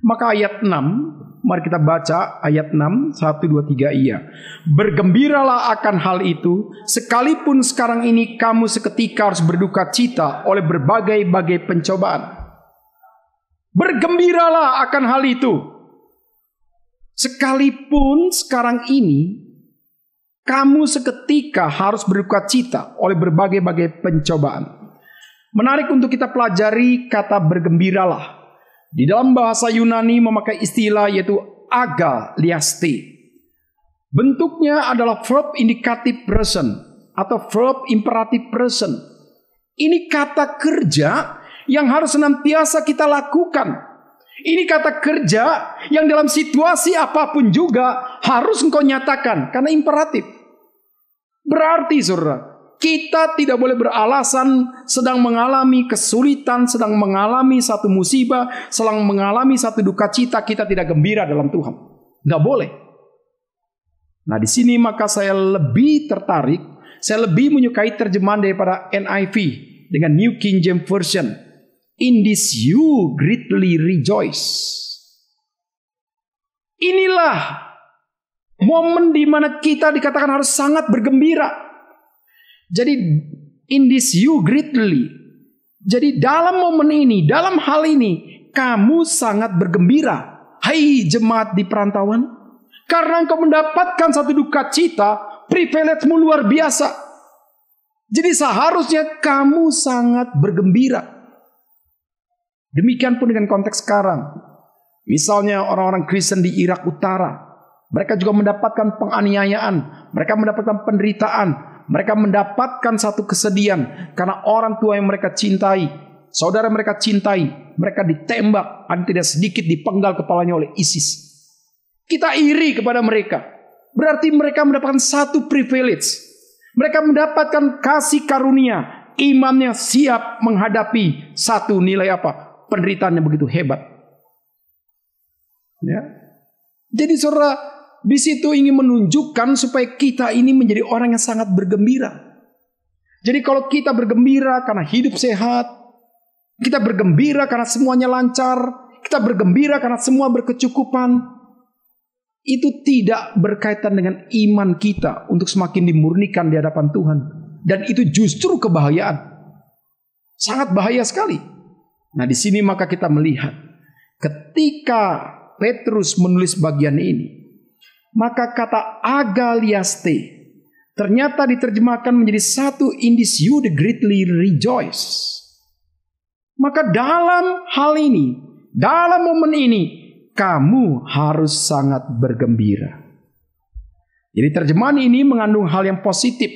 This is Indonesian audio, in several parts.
Maka ayat 6, mari kita baca ayat 6, 1, 2, 3 iya. Bergembiralah akan hal itu, sekalipun sekarang ini kamu seketika harus berduka cita oleh berbagai-bagai pencobaan. Bergembiralah akan hal itu. Sekalipun sekarang ini kamu seketika harus berduka cita oleh berbagai-bagai pencobaan. Menarik untuk kita pelajari kata bergembiralah. Di dalam bahasa Yunani memakai istilah yaitu agaliaste. Bentuknya adalah verb indicative person atau verb imperative person. Ini kata kerja yang harus senantiasa kita lakukan. Ini kata kerja yang dalam situasi apapun juga harus engkau nyatakan karena imperatif. Berarti saudara, kita tidak boleh beralasan sedang mengalami kesulitan, sedang mengalami satu musibah, sedang mengalami satu duka cita, kita tidak gembira dalam Tuhan. Nggak boleh. Nah di sini maka saya lebih tertarik, saya lebih menyukai terjemahan daripada NIV dengan New King James Version. In this you greatly rejoice. Inilah momen di mana kita dikatakan harus sangat bergembira. Jadi in this you greatly. Jadi dalam momen ini, dalam hal ini, kamu sangat bergembira. Hai jemaat di perantauan. Karena engkau mendapatkan satu duka cita, privilege-mu luar biasa. Jadi seharusnya kamu sangat bergembira. Demikian pun dengan konteks sekarang. Misalnya orang-orang Kristen di Irak Utara. Mereka juga mendapatkan penganiayaan. Mereka mendapatkan penderitaan. Mereka mendapatkan satu kesedihan karena orang tua yang mereka cintai, saudara mereka cintai, mereka ditembak, dan tidak sedikit dipenggal kepalanya oleh ISIS. Kita iri kepada mereka. Berarti mereka mendapatkan satu privilege. Mereka mendapatkan kasih karunia, imannya siap menghadapi satu nilai apa? Penderitaan yang begitu hebat. Ya. Jadi saudara, di situ ingin menunjukkan supaya kita ini menjadi orang yang sangat bergembira. Jadi kalau kita bergembira karena hidup sehat, kita bergembira karena semuanya lancar, kita bergembira karena semua berkecukupan, itu tidak berkaitan dengan iman kita untuk semakin dimurnikan di hadapan Tuhan. Dan itu justru kebahayaan. Sangat bahaya sekali. Nah di sini maka kita melihat ketika Petrus menulis bagian ini, maka kata agaliaste ternyata diterjemahkan menjadi satu, in this you greatly rejoice. Maka dalam hal ini, dalam momen ini, kamu harus sangat bergembira. Jadi terjemahan ini mengandung hal yang positif.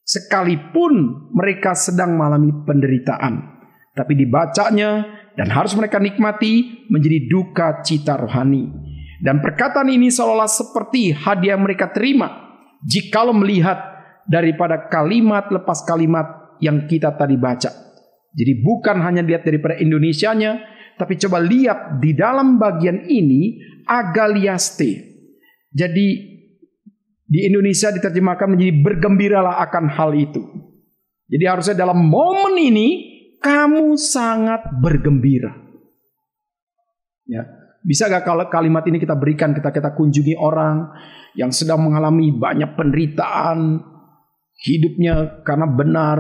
Sekalipun mereka sedang mengalami penderitaan, tapi dibacanya dan harus mereka nikmati menjadi duka cita rohani. Dan perkataan ini seolah seperti hadiah mereka terima jikalau melihat daripada kalimat lepas kalimat yang kita tadi baca. Jadi bukan hanya lihat daripada Indonesianya, tapi coba lihat di dalam bagian ini agaliaste. Jadi di Indonesia diterjemahkan menjadi bergembiralah akan hal itu. Jadi harusnya dalam momen ini kamu sangat bergembira. Ya. Bisa gak kalau kalimat ini kita berikan, kita kunjungi orang yang sedang mengalami banyak penderitaan, hidupnya karena benar,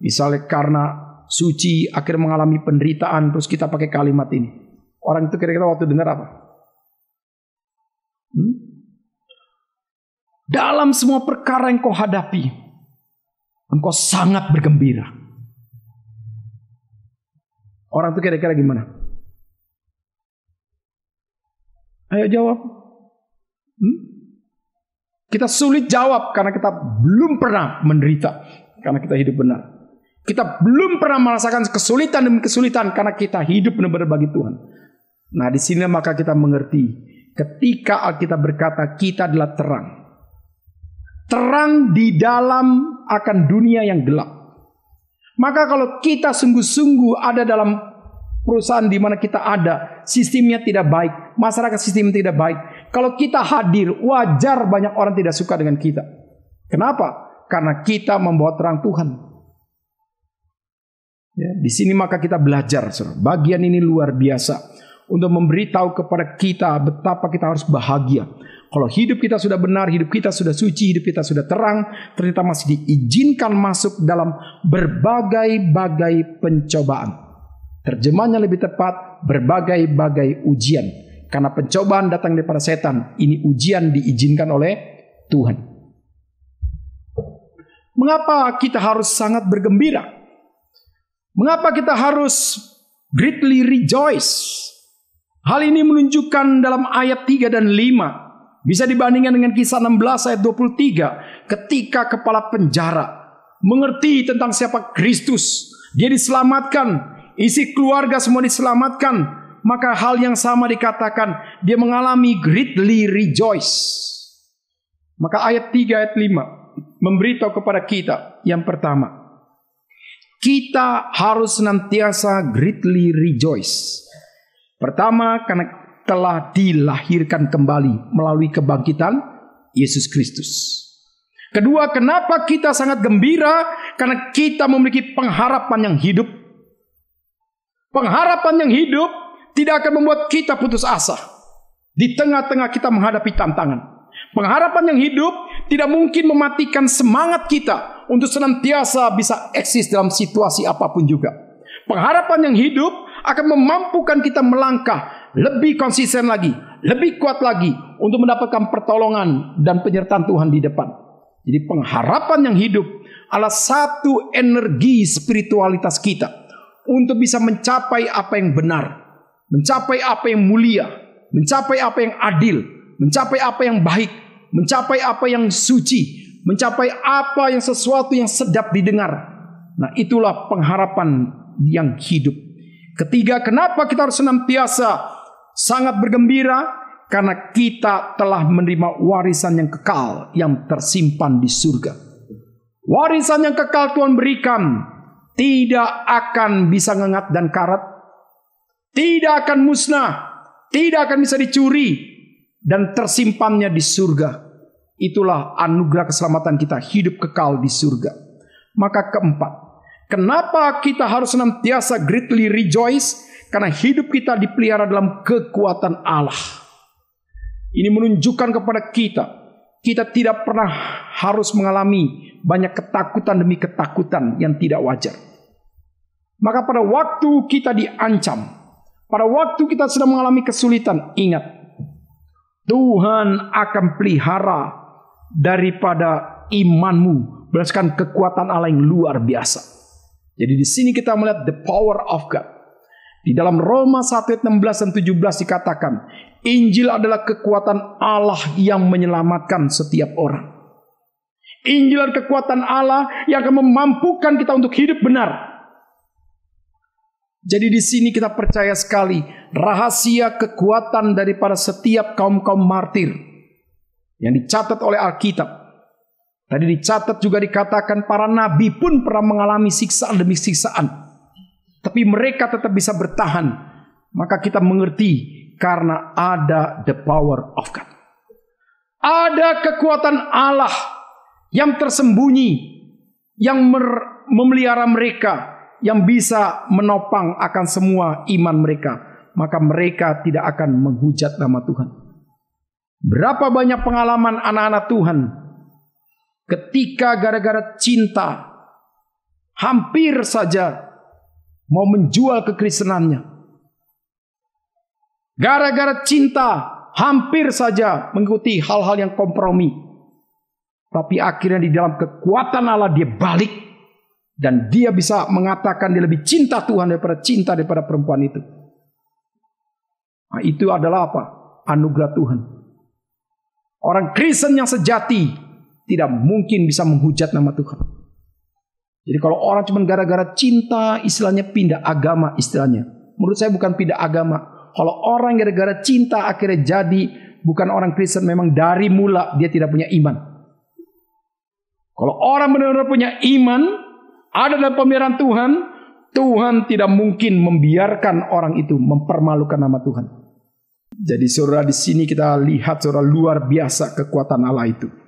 misalnya karena suci, akhirnya mengalami penderitaan, terus kita pakai kalimat ini. Orang itu kira-kira waktu dengar apa? Dalam semua perkara yang kau hadapi, engkau sangat bergembira. Orang itu kira-kira gimana? Ayo jawab. Kita sulit jawab karena kita belum pernah menderita, karena kita hidup benar. Kita belum pernah merasakan kesulitan demi kesulitan karena kita hidup benar-benar bagi Tuhan. Nah di sini maka kita mengerti ketika Alkitab berkata kita adalah terang. Terang di dalam akan dunia yang gelap. Maka kalau kita sungguh-sungguh ada dalam perusahaan di mana kita ada, sistemnya tidak baik, masyarakat sistem tidak baik. Kalau kita hadir, wajar banyak orang tidak suka dengan kita. Kenapa? Karena kita membawa terang Tuhan. Ya, di sini maka kita belajar, saudara. Bagian ini luar biasa. untuk memberitahu kepada kita betapa kita harus bahagia. Kalau hidup kita sudah benar, hidup kita sudah suci, hidup kita sudah terang, ternyata masih diizinkan masuk dalam berbagai-bagai pencobaan. Terjemahnya lebih tepat, berbagai-bagai ujian. Karena pencobaan datang daripada setan, ini ujian diizinkan oleh Tuhan. Mengapa kita harus sangat bergembira? Mengapa kita harus greatly rejoice? Hal ini menunjukkan dalam ayat 3 dan 5. Bisa dibandingkan dengan kisah 16 ayat 23. Ketika kepala penjara mengerti tentang siapa Kristus, dia diselamatkan, isi keluarga semua diselamatkan, maka hal yang sama dikatakan, dia mengalami greatly rejoice. Maka ayat 3 ayat 5 memberitahu kepada kita yang pertama, kita harus senantiasa greatly rejoice. Pertama, karena telah dilahirkan kembali melalui kebangkitan Yesus Kristus. Kedua, kenapa kita sangat gembira? Karena kita memiliki pengharapan yang hidup. Pengharapan yang hidup tidak akan membuat kita putus asa di tengah-tengah kita menghadapi tantangan. Pengharapan yang hidup tidak mungkin mematikan semangat kita untuk senantiasa bisa eksis dalam situasi apapun juga. Pengharapan yang hidup akan memampukan kita melangkah lebih konsisten lagi, lebih kuat lagi untuk mendapatkan pertolongan dan penyertaan Tuhan di depan. Jadi pengharapan yang hidup adalah satu energi spiritualitas kita untuk bisa mencapai apa yang benar, mencapai apa yang mulia, mencapai apa yang adil, mencapai apa yang baik, mencapai apa yang suci, mencapai apa yang sesuatu yang sedap didengar. Nah, itulah pengharapan yang hidup. Ketiga, kenapa kita harus senantiasa sangat bergembira? Karena kita telah menerima warisan yang kekal yang tersimpan di surga. Warisan yang kekal Tuhan berikan tidak akan bisa ngengat dan karat, tidak akan musnah, tidak akan bisa dicuri, dan tersimpannya di surga. Itulah anugerah keselamatan kita, hidup kekal di surga. Maka keempat, kenapa kita harus senantiasa greatly rejoice? Karena hidup kita dipelihara dalam kekuatan Allah. Ini menunjukkan kepada kita, kita tidak pernah harus mengalami banyak ketakutan demi ketakutan yang tidak wajar. Maka pada waktu kita diancam, pada waktu kita sedang mengalami kesulitan, ingat, Tuhan akan pelihara daripada imanmu berdasarkan kekuatan Allah yang luar biasa. Jadi di sini kita melihat the power of God. Di dalam Roma 1 ayat 16 dan 17 dikatakan, Injil adalah kekuatan Allah yang menyelamatkan setiap orang. Injil adalah kekuatan Allah yang akan memampukan kita untuk hidup benar. Jadi di sini kita percaya sekali rahasia kekuatan daripada setiap kaum-kaum martir yang dicatat oleh Alkitab. Tadi dicatat juga dikatakan para nabi pun pernah mengalami siksaan demi siksaan, tapi mereka tetap bisa bertahan. Maka kita mengerti karena ada the power of God. Ada kekuatan Allah yang tersembunyi, yang memelihara mereka, yang bisa menopang akan semua iman mereka. Maka mereka tidak akan menghujat nama Tuhan. Berapa banyak pengalaman anak-anak Tuhan ketika gara-gara cinta hampir saja mau menjual kekristenannya. Gara-gara cinta hampir saja mengikuti hal-hal yang kompromi. Tapi akhirnya di dalam kekuatan Allah dia balik. Dan dia bisa mengatakan dia lebih cinta Tuhan daripada perempuan itu. Nah, itu adalah apa? Anugerah Tuhan. Orang Kristen yang sejati tidak mungkin bisa menghujat nama Tuhan. Jadi kalau orang cuma gara-gara cinta, istilahnya pindah agama istilahnya. Menurut saya bukan pindah agama. Kalau orang gara-gara cinta akhirnya jadi bukan orang Kristen, memang dari mula dia tidak punya iman. Kalau orang benar-benar punya iman, ada dalam pemeliharaan Tuhan, Tuhan tidak mungkin membiarkan orang itu mempermalukan nama Tuhan. Jadi saudara, di sini kita lihat saudara luar biasa kekuatan Allah itu.